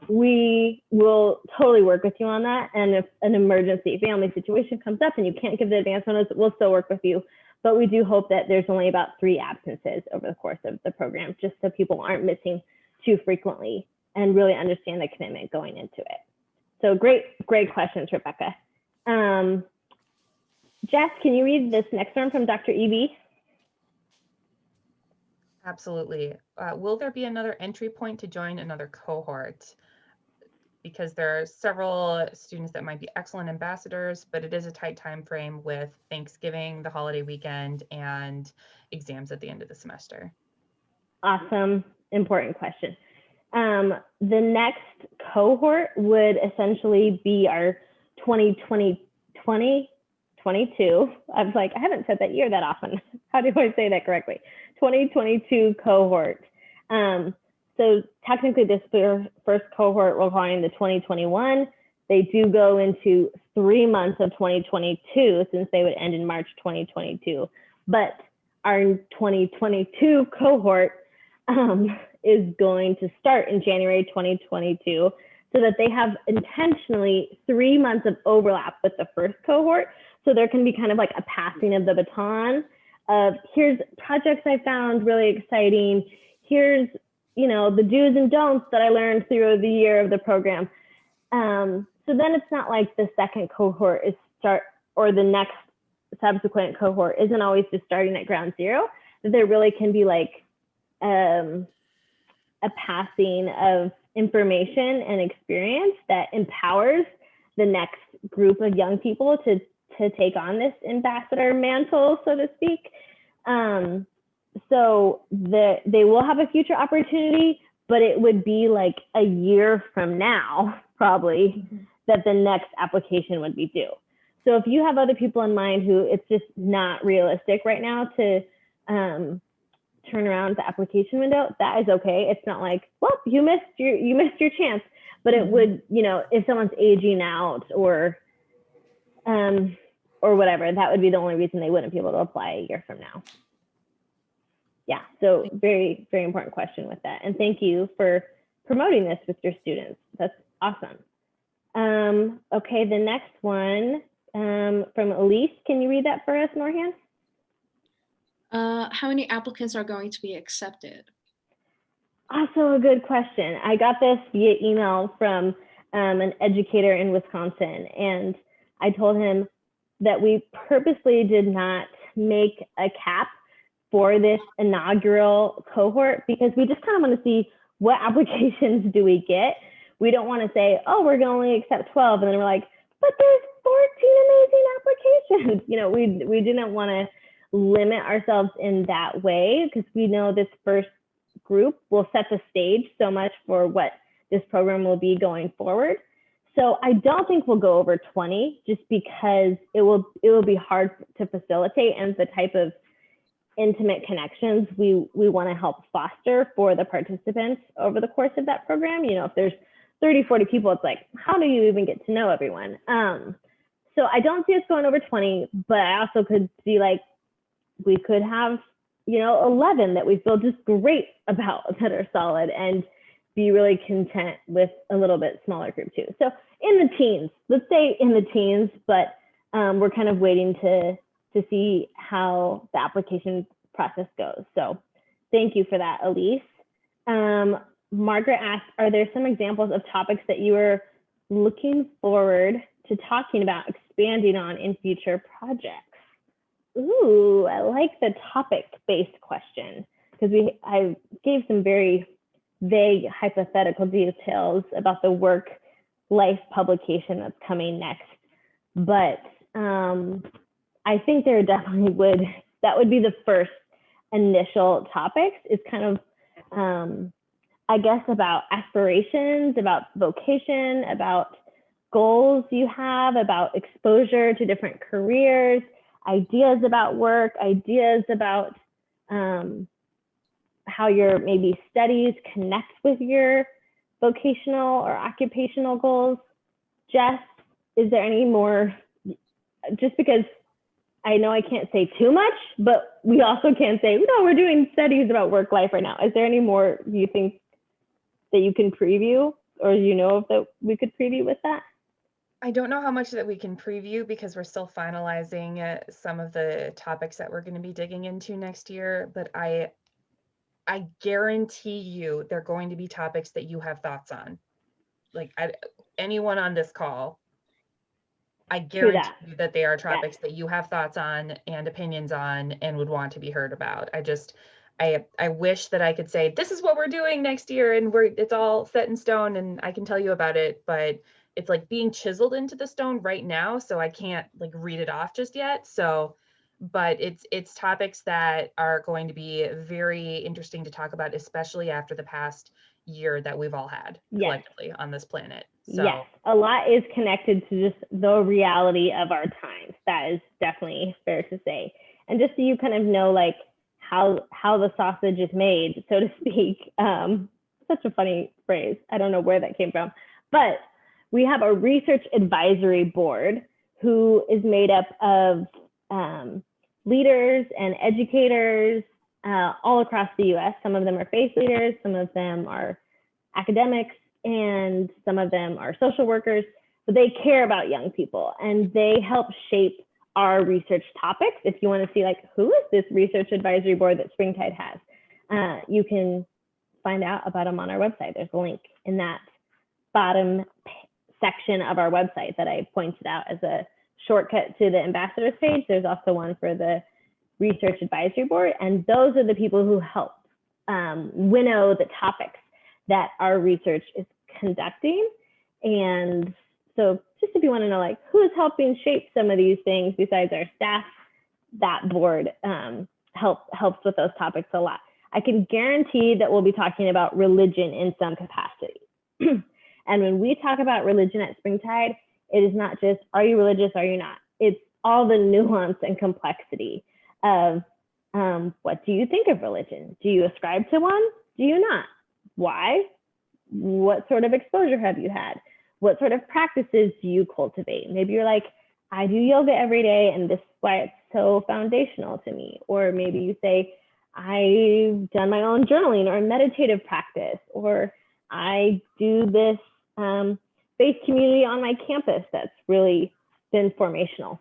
we will totally work with you on that. And if an emergency family situation comes up and you can't give the advance notice, we'll still work with you. But we do hope that there's only about 3 absences over the course of the program, just so people aren't missing too frequently and really understand the commitment going into it. So great questions, Rebecca. Jess, can you read this next one from Dr. Evie? Absolutely. Will there be another entry point to join another cohort? Because there are several students that might be excellent ambassadors, but it is a tight time frame with Thanksgiving, the holiday weekend, and exams at the end of the semester. Awesome, important question. The next cohort would essentially be our 2022. I was like, I haven't said that year that often. How do I say that correctly? 2022 cohort. So technically this first cohort will go in the 2021. They do go into 3 months of 2022 since they would end in March 2022. But our 2022 cohort is going to start in January 2022, so that they have intentionally 3 months of overlap with the first cohort. So there can be kind of like a passing of the baton of, here's projects I found really exciting. Here's, you know, the do's and don'ts that I learned through the year of the program. So then it's not like the second cohort is or the next subsequent cohort isn't always just starting at ground zero, that there really can be like a passing of information and experience that empowers the next group of young people to take on this ambassador mantle, so to speak. So they will have a future opportunity, but it would be like a year from now, probably, that the next application would be due. So if you have other people in mind who it's just not realistic right now to turn around the application window, that is okay. It's not like, well, you missed your chance, but it would, you know, if someone's aging out or whatever, that would be the only reason they wouldn't be able to apply a year from now. Yeah, so very, very important question with that. And thank you for promoting this with your students. That's awesome. Okay, the next one from Elise. Can you read that for us, Norhan? How many applicants are going to be accepted? Also a good question. I got this via email from an educator in Wisconsin, and I told him that we purposely did not make a cap for this inaugural cohort because we just kind of want to see what applications do we get. We don't want to say, oh, we're going to only accept 12, and then we're like, but there's 14 amazing applications. You know, we didn't want to limit ourselves in that way because we know this first group will set the stage so much for what this program will be going forward. So I don't think we'll go over 20 just because it will be hard to facilitate, and the type of intimate connections we want to help foster for the participants over the course of that program. You know, if there's 30, 40 people, it's like, how do you even get to know everyone? So I don't see us going over 20, but I also could see like, we could have, you know, 11 that we feel just great about, that are solid, and be really content with a little bit smaller group too. So in the teens, let's say in the teens, but we're kind of waiting to see how the application process goes. So thank you for that, Elise. Margaret asked, are there some examples of topics that you are looking forward to talking about, expanding on in future projects? Ooh, I like the topic-based question because I gave some very vague hypothetical details about the work-life publication that's coming next. But I think there definitely that would be the first initial topics, is kind of, I guess, about aspirations, about vocation, about goals you have, about exposure to different careers, ideas about work, ideas about how your maybe studies connect with your vocational or occupational goals. Jess, is there any more, just because I know I can't say too much, but we also can't say, no, we're doing studies about work life right now. Is there any more you think that you can preview, or you know if that we could preview with that? I don't know how much that we can preview because we're still finalizing some of the topics that we're going to be digging into next year, but I guarantee you they're going to be topics that you have thoughts on. Like anyone on this call, I guarantee you that they are topics that you have thoughts on and opinions on and would want to be heard about. I wish that I could say, this is what we're doing next year and it's all set in stone and I can tell you about it, but it's like being chiseled into the stone right now. So I can't like read it off just yet. So, but it's topics that are going to be very interesting to talk about, especially after the past year that we've all had collectively on this planet. So yes, a lot is connected to just the reality of our times. That is definitely fair to say. And just so you kind of know, like how the sausage is made, so to speak. Such a funny phrase. I don't know where that came from, but we have a research advisory board who is made up of leaders and educators all across the US. Some of them are faith leaders, some of them are academics, and some of them are social workers, but they care about young people and they help shape our research topics. If you want to see like, who is this research advisory board that Springtide has, you can find out about them on our website. There's a link in that bottom section of our website that I pointed out as a shortcut to the ambassadors page. There's also one for the research advisory board, and those are the people who help winnow the topics that our research is conducting. And so just if you want to know like who's helping shape some of these things besides our staff, that board helps with those topics a lot. I can guarantee that we'll be talking about religion in some capacity. And when we talk about religion at Springtide, it is not just, are you religious, are you not? It's all the nuance and complexity of what do you think of religion? Do you ascribe to one? Do you not? Why? What sort of exposure have you had? What sort of practices do you cultivate? Maybe you're like, I do yoga every day and this is why it's so foundational to me. Or maybe you say, I've done my own journaling or meditative practice, or I do this faith community on my campus that's really been formational.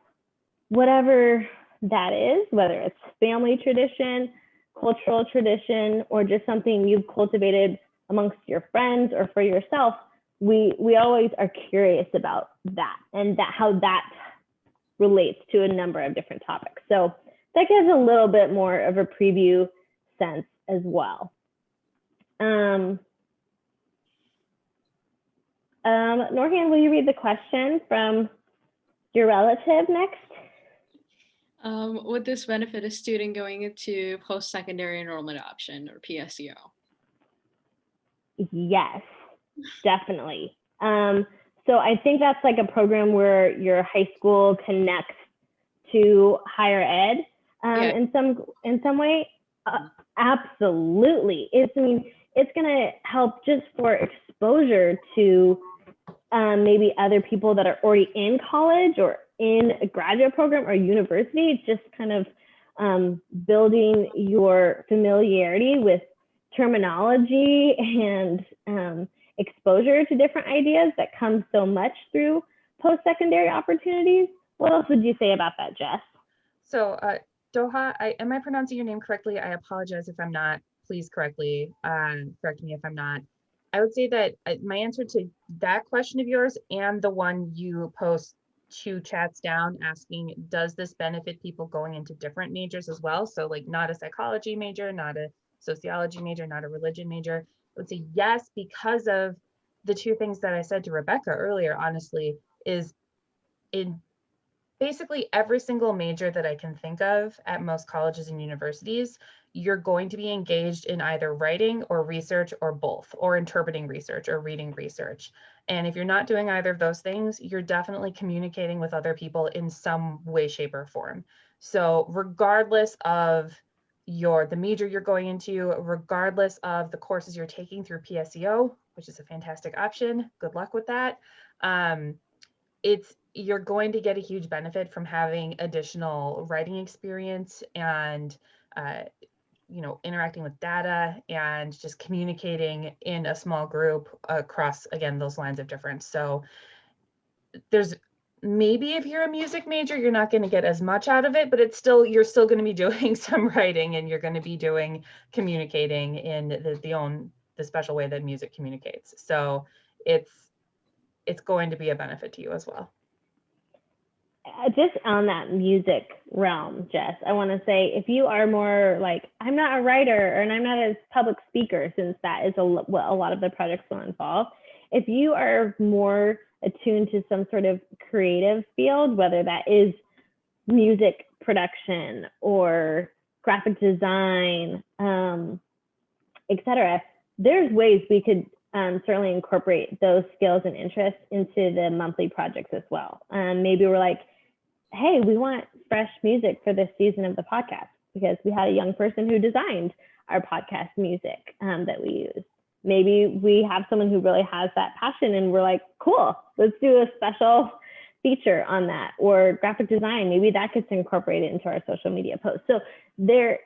Whatever that is, whether it's family tradition, cultural tradition, or just something you've cultivated amongst your friends or for yourself, we always are curious about that and that how that relates to a number of different topics. So that gives a little bit more of a preview sense as well. Norhan, will you read the question from your relative next? Would this benefit a student going into post-secondary enrollment option or PSEO? Yes, definitely. So I think that's like a program where your high school connects to higher ed in some way. Absolutely. It's going to help just for exposure to maybe other people that are already in college or in a graduate program or university. It's just kind of building your familiarity with terminology and exposure to different ideas that comes so much through post-secondary opportunities. What else would you say about that, Jess? So Doha, am I pronouncing your name correctly? I apologize if I'm not. Please correct me if I'm not. I would say that my answer to that question of yours and the one you post 2 chats down asking, does this benefit people going into different majors as well? So like not a psychology major, not a sociology major, not a religion major. I would say yes, because of the 2 things that I said to Rebecca earlier, honestly, is in basically every single major that I can think of at most colleges and universities, you're going to be engaged in either writing or research or both, or interpreting research or reading research. And if you're not doing either of those things, you're definitely communicating with other people in some way, shape, or form. So regardless of the major you're going into, regardless of the courses you're taking through PSEO, which is a fantastic option, good luck with that. You're going to get a huge benefit from having additional writing experience and interacting with data and just communicating in a small group across, again, those lines of difference. So there's maybe if you're a music major, you're not going to get as much out of it, but you're still going to be doing some writing and you're going to be doing communicating in the special way that music communicates. So it's going to be a benefit to you as well. Just on that music realm, Jess, I want to say, if you are more like, I'm not a writer and I'm not a public speaker, since that is what a lot of the projects will involve. If you are more attuned to some sort of creative field, whether that is music production or graphic design, etc., there's ways we could certainly incorporate those skills and interests into the monthly projects as well. Maybe we're like, hey, we want fresh music for this season of the podcast because we had a young person who designed our podcast music that we use. Maybe we have someone who really has that passion and we're like, cool, let's do a special feature on that, or graphic design, maybe that gets incorporated into our social media posts. So there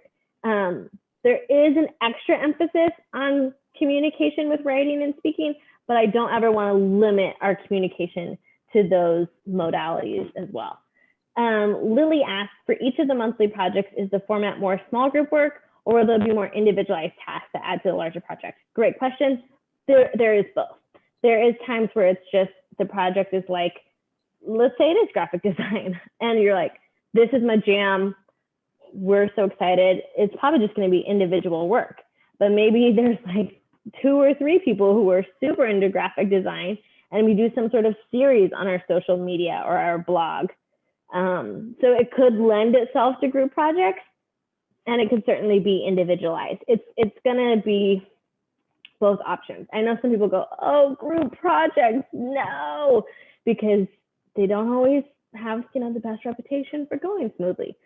is an extra emphasis on communication with writing and speaking, but I don't ever want to limit our communication to those modalities as well. Lily asked, for each of the monthly projects, is the format more small group work, or will there be more individualized tasks that add to the larger project? Great question. There is both. There is times where it's just the project is like, let's say it is graphic design, and you're like, this is my jam. We're so excited. It's probably just going to be individual work, but maybe there's like 2 or 3 people who are super into graphic design, and we do some sort of series on our social media or our blog. So it could lend itself to group projects, and it could certainly be individualized. It's going to be both options. I know some people go, oh, group projects, no, because they don't always have, the best reputation for going smoothly.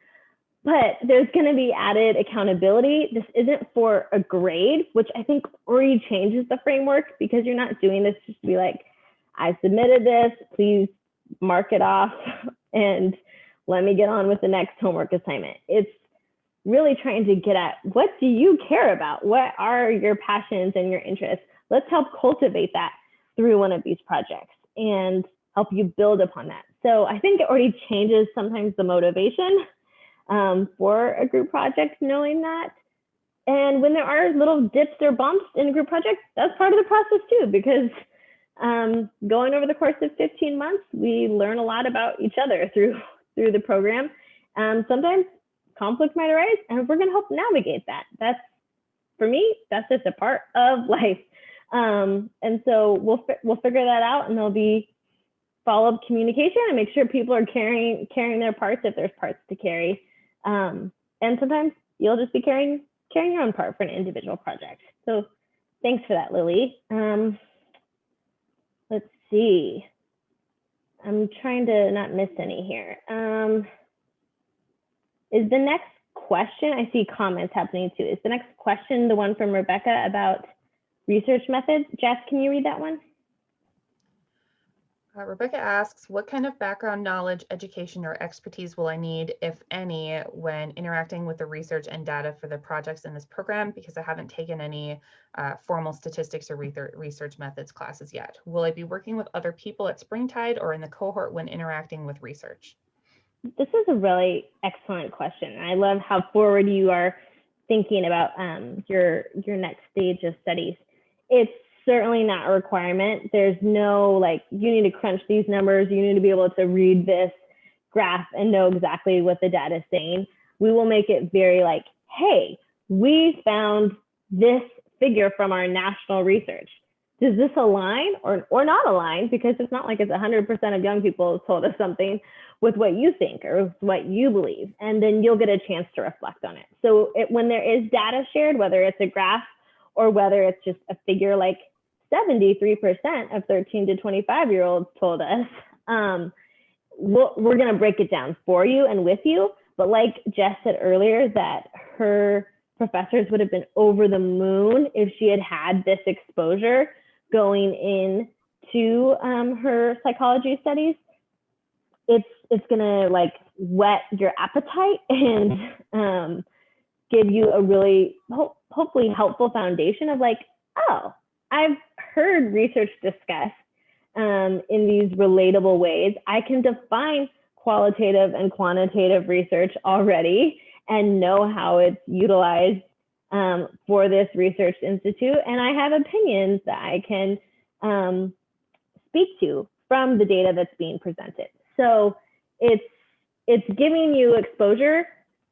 But there's going to be added accountability. This isn't for a grade, which I think already changes the framework, because you're not doing this just to be like, I submitted this, please mark it off and let me get on with the next homework assignment. It's really trying to get at, what do you care about? What are your passions and your interests? Let's help cultivate that through one of these projects and help you build upon that. So I think it already changes sometimes the motivation for a group project, knowing that. And when there are little dips or bumps in a group project, that's part of the process too, because going over the course of 15 months, we learn a lot about each other through the program. Sometimes conflict might arise, and we're going to help navigate that. That's, for me, that's just a part of life. And so we'll figure that out, and there'll be follow-up communication and make sure people are carrying their parts if there's parts to carry. And sometimes you'll just be carrying your own part for an individual project. So thanks for that, Lily. Let's see. I'm trying to not miss any here. Is the next question, I see comments happening too. Is the next question the one from Rebecca about research methods? Jess, can you read that one? Rebecca asks, what kind of background knowledge, education, or expertise will I need, if any, when interacting with the research and data for the projects in this program? Because I haven't taken any formal statistics or research methods classes yet. Will I be working with other people at Springtide or in the cohort when interacting with research? This is a really excellent question. I love how forward you are thinking about your next stage of studies. It's certainly not a requirement. There's no like, you need to crunch these numbers, you need to be able to read this graph and know exactly what the data is saying. We will make it very like, hey, we found this figure from our national research. Does this align or not align? Because it's not like it's 100% of young people told us something with what you think or what you believe, and then you'll get a chance to reflect on it. So when there is data shared, whether it's a graph or whether it's just a figure like 73% of 13 to 25-year-olds told us, we're going to break it down for you and with you. But like Jess said earlier, that her professors would have been over the moon if she had had this exposure going into her psychology studies. It's going to like whet your appetite and give you a really hopefully helpful foundation of like, oh, I've heard research discussed in these relatable ways. I can define qualitative and quantitative research already and know how it's utilized for this research institute. And I have opinions that I can speak to from the data that's being presented. So it's giving you exposure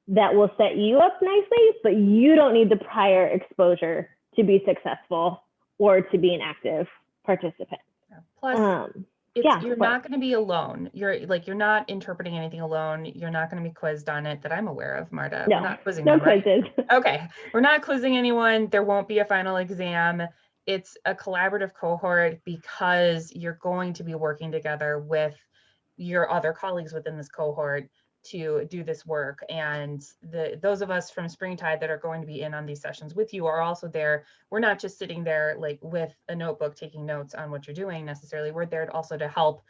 that will set you up nicely, but you don't need the prior exposure to be successful or to be an active participant. Plus, you're not going to be alone. You're not interpreting anything alone. You're not going to be quizzed on it that I'm aware of, Marta. No, we're not quizzing no them, right? quizzes. Okay, we're not quizzing anyone. There won't be a final exam. It's a collaborative cohort because you're going to be working together with your other colleagues within this cohort to do this work. And those of us from Springtide that are going to be in on these sessions with you are also there. We're not just sitting there like with a notebook taking notes on what you're doing necessarily. We're there also to help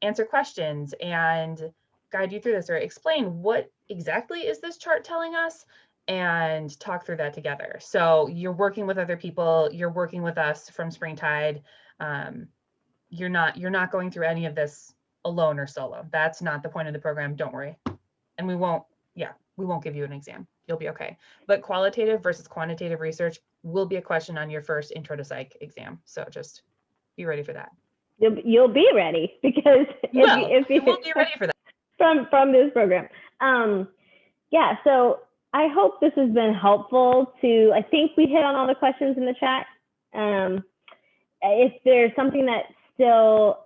answer questions and guide you through this, or explain what exactly is this chart telling us, and talk through that together. So you're working with other people, you're working with us from Springtide. You're not going through any of this alone or solo. That's not the point of the program. Don't worry. And we won't give you an exam. You'll be okay. But qualitative versus quantitative research will be a question on your first intro to psych exam. So just be ready for that. You'll be ready, because if you will be ready for that from this program. Yeah, so I hope this has been helpful I think we hit on all the questions in the chat. If there's something that still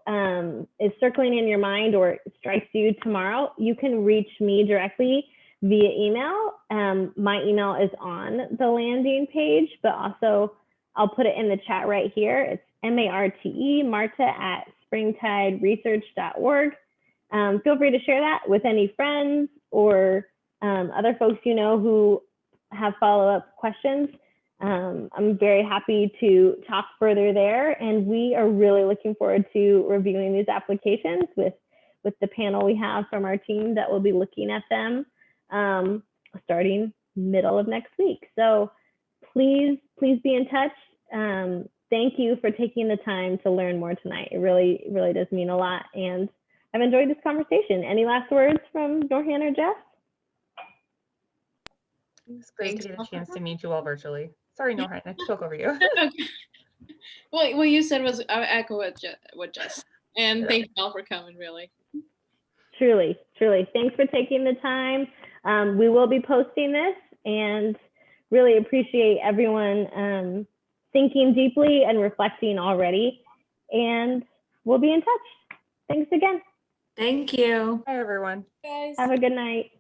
is circling in your mind or strikes you tomorrow, you can reach me directly via email. My email is on the landing page, but also I'll put it in the chat right here. It's MARTE, Marta@springtideresearch.org. Feel free to share that with any friends or other folks you know who have follow-up questions. I'm very happy to talk further there, and we are really looking forward to reviewing these applications with the panel we have from our team that will be looking at them starting middle of next week. So please be in touch. Thank you for taking the time to learn more tonight. It really does mean a lot, and I've enjoyed this conversation. Any last words from Norhan or Jeff? It's great to get a chance to meet you all virtually. Sorry, Norhan, I spoke over you. Well, what you said was, I echo what Jess, and thank you all for coming, really. Truly. Thanks for taking the time. We will be posting this, and really appreciate everyone thinking deeply and reflecting already, and we'll be in touch. Thanks again. Thank you. Hi, everyone. Guys. Have a good night.